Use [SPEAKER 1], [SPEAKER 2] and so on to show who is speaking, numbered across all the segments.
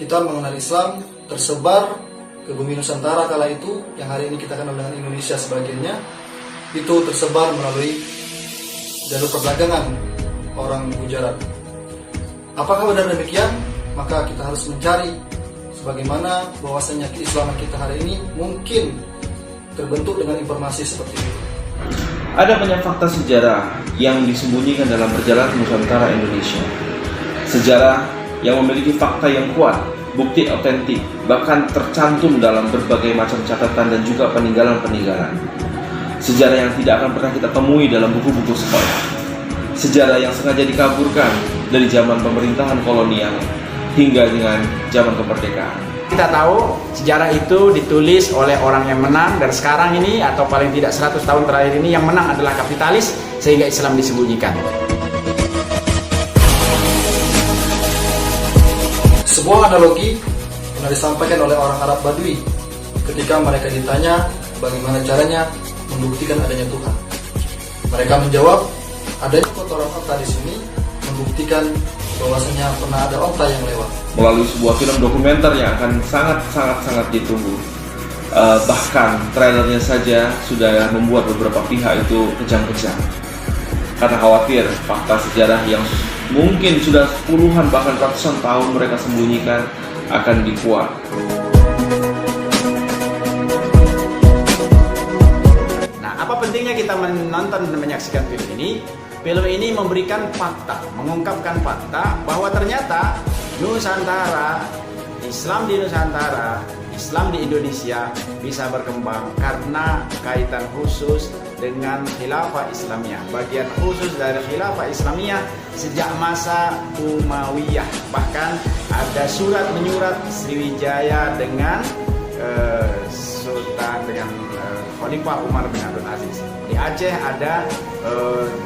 [SPEAKER 1] kita mengenal Islam tersebar ke bumi Nusantara kala itu, yang hari ini kita kenal dengan Indonesia sebagiannya, itu tersebar melalui jalur perdagangan orang Gujarat. Apakah benar demikian? Maka kita harus mencari sebagaimana bahwasanya keislaman kita hari ini mungkin terbentuk dengan informasi seperti itu.
[SPEAKER 2] Ada banyak fakta sejarah yang disembunyikan dalam perjalanan Nusantara Indonesia. Sejarah yang memiliki fakta yang kuat, bukti otentik, bahkan tercantum dalam berbagai macam catatan dan juga peninggalan-peninggalan. Sejarah yang tidak akan pernah kita temui dalam buku-buku sekolah. Sejarah yang sengaja dikaburkan dari zaman pemerintahan kolonial hingga dengan zaman kemerdekaan.
[SPEAKER 3] Kita tahu sejarah itu ditulis oleh orang yang menang, dan sekarang ini atau paling tidak 100 tahun terakhir ini yang menang adalah kapitalis, sehingga Islam disembunyikan.
[SPEAKER 1] Sebuah analogi pernah disampaikan oleh orang Arab Badui ketika mereka ditanya bagaimana caranya membuktikan adanya Tuhan. Mereka menjawab, adanya kotoran onta di sini membuktikan bahwasanya pernah ada onta yang lewat.
[SPEAKER 2] Melalui sebuah film dokumenter yang akan sangat ditunggu. Bahkan trailernya saja sudah membuat beberapa pihak itu kejang-kejang karena khawatir fakta sejarah yang mungkin sudah puluhan bahkan ratusan tahun mereka sembunyikan akan dikuak.
[SPEAKER 3] Nah, apa pentingnya kita menonton dan menyaksikan film ini? Film ini memberikan fakta, mengungkapkan fakta bahwa ternyata Nusantara, Islam di Nusantara, Islam di Indonesia bisa berkembang karena kaitan khusus dengan khilafah Islamiyah. Bagian khusus dari khilafah Islamiyah sejak masa Umayyah. Bahkan ada surat menyurat Sriwijaya dengan Sultan dengan Khalifah Umar bin Abdul Aziz. Di Aceh ada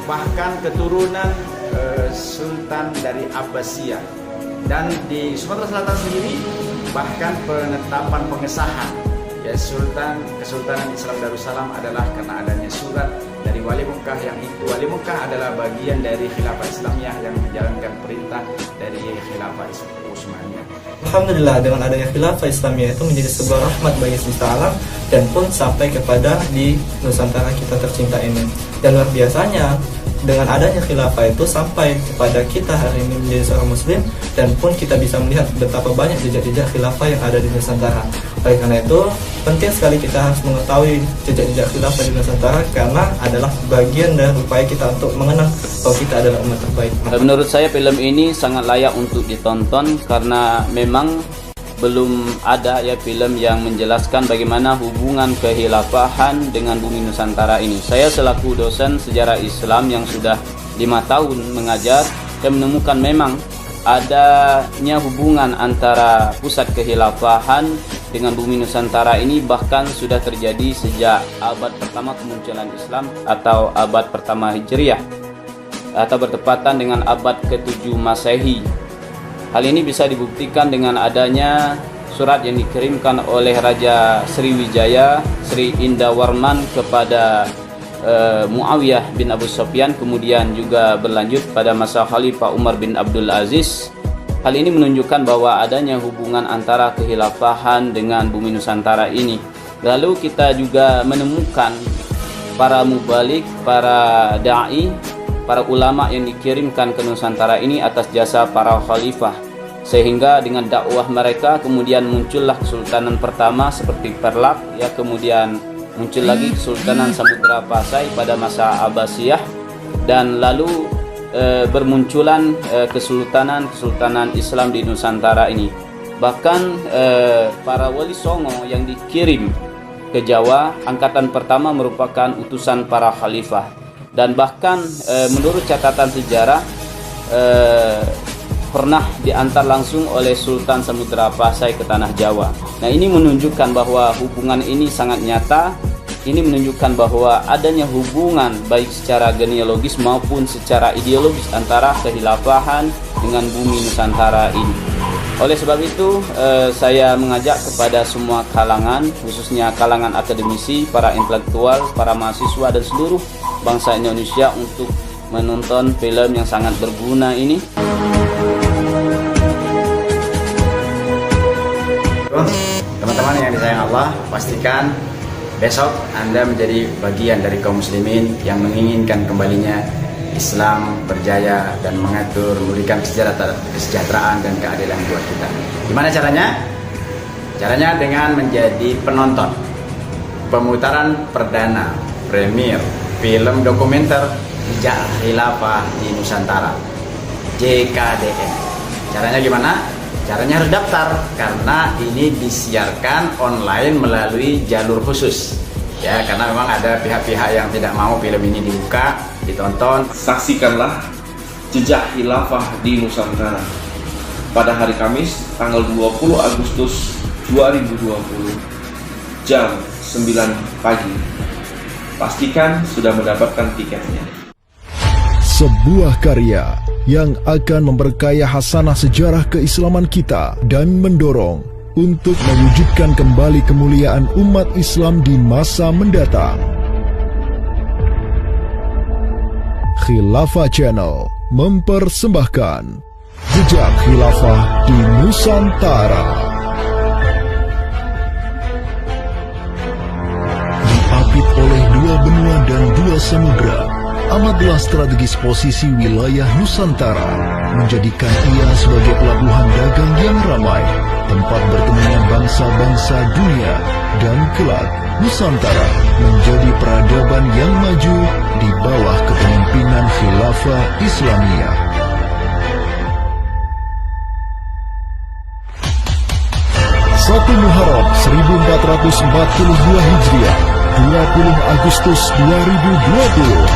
[SPEAKER 3] bahkan keturunan Sultan dari Abbasiyah, dan di Sumatera Selatan sendiri bahkan penetapan pengesahan ya Kesultanan Islam Darussalam adalah karena adanya surat dari Wali Mekkah, yang itu Wali Mekkah adalah bagian dari khilafah Islamiyah yang menjalankan perintah dari khilafah Utsmaniyah.
[SPEAKER 4] Alhamdulillah, dengan adanya khilafah Islamiyah itu menjadi sebuah rahmat bagi semesta alam dan pun sampai kepada di Nusantara kita tercinta ini. Dan luar biasanya dengan adanya khilafah itu sampai kepada kita hari ini menjadi seorang muslim, dan pun kita bisa melihat betapa banyak jejak-jejak khilafah yang ada di Nusantara. Oleh karena itu penting sekali kita harus mengetahui jejak-jejak khilafah di Nusantara, karena adalah bagian dari upaya kita untuk mengenal bahwa kita adalah umat terbaik.
[SPEAKER 5] Menurut saya film ini sangat layak untuk ditonton karena memang belum ada ya film yang menjelaskan bagaimana hubungan kehilafahan dengan bumi Nusantara ini. Saya selaku dosen sejarah Islam yang sudah 5 tahun mengajar, saya menemukan memang adanya hubungan antara pusat kehilafahan dengan bumi Nusantara ini bahkan sudah terjadi sejak abad pertama kemunculan Islam atau abad pertama Hijriah, atau bertepatan dengan abad ke-7 Masehi. Hal ini bisa dibuktikan dengan adanya surat yang dikirimkan oleh Raja Sriwijaya, Sri Indawarman kepada Muawiyah bin Abu Sufyan, kemudian juga berlanjut pada masa Khalifah Umar bin Abdul Aziz. Hal ini menunjukkan bahwa adanya hubungan antara kehilafahan dengan bumi Nusantara ini. Lalu kita juga menemukan para mubalik, para da'i, para ulama yang dikirimkan ke Nusantara ini atas jasa para khalifah, sehingga dengan dakwah mereka kemudian muncullah kesultanan pertama seperti Perlak ya, kemudian muncul lagi Kesultanan Samudra Pasai pada masa Abbasiyah, dan lalu bermunculan kesultanan Islam di Nusantara ini. Bahkan para wali songo yang dikirim ke Jawa angkatan pertama merupakan utusan para khalifah. Dan bahkan menurut catatan sejarah pernah diantar langsung oleh Sultan Samudra Pasai ke tanah Jawa. Nah, ini menunjukkan bahwa hubungan ini sangat nyata. Ini menunjukkan bahwa adanya hubungan baik secara genealogis maupun secara ideologis antara kehilafahan dengan bumi Nusantara ini. Oleh sebab itu, saya mengajak kepada semua kalangan, khususnya kalangan akademisi, para intelektual, para mahasiswa dan seluruh bangsa Indonesia untuk menonton film yang sangat berguna ini.
[SPEAKER 3] Teman-teman yang disayang Allah, pastikan besok Anda menjadi bagian dari kaum muslimin yang menginginkan kembalinya Islam berjaya dan mengatur, memberikan kesejahteraan dan keadilan buat kita. Gimana caranya? Caranya dengan menjadi penonton pemutaran perdana premier film dokumenter Jejak Khilafah di Nusantara, JKDN. Caranya gimana? Caranya harus daftar, karena ini disiarkan online melalui jalur khusus. Ya, karena memang ada pihak-pihak yang tidak mau film ini dibuka, ditonton.
[SPEAKER 2] Saksikanlah Jejak Khilafah di Nusantara pada hari Kamis tanggal 20 Agustus 2020 jam 9 pagi. Pastikan sudah mendapatkan tiketnya.
[SPEAKER 6] Sebuah karya yang akan memperkaya hasanah sejarah keislaman kita dan mendorong untuk mewujudkan kembali kemuliaan umat Islam di masa mendatang. Khilafah Channel mempersembahkan Jejak Khilafah di Nusantara. Diapit oleh dua benua dan dua samudra, amatlah strategis posisi wilayah Nusantara, menjadikan ia sebagai pelabuhan dagang yang ramai, tempat bertemunya bangsa-bangsa dunia, dan kelak Nusantara menjadi peradaban yang maju di bawah kepemimpinan Khilafah Islamiyah. Satu Muharram 1442 Hijriah, 20 Agustus 2020.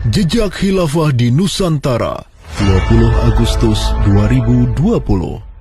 [SPEAKER 6] Jejak Khilafah di Nusantara, 20 Agustus 2020.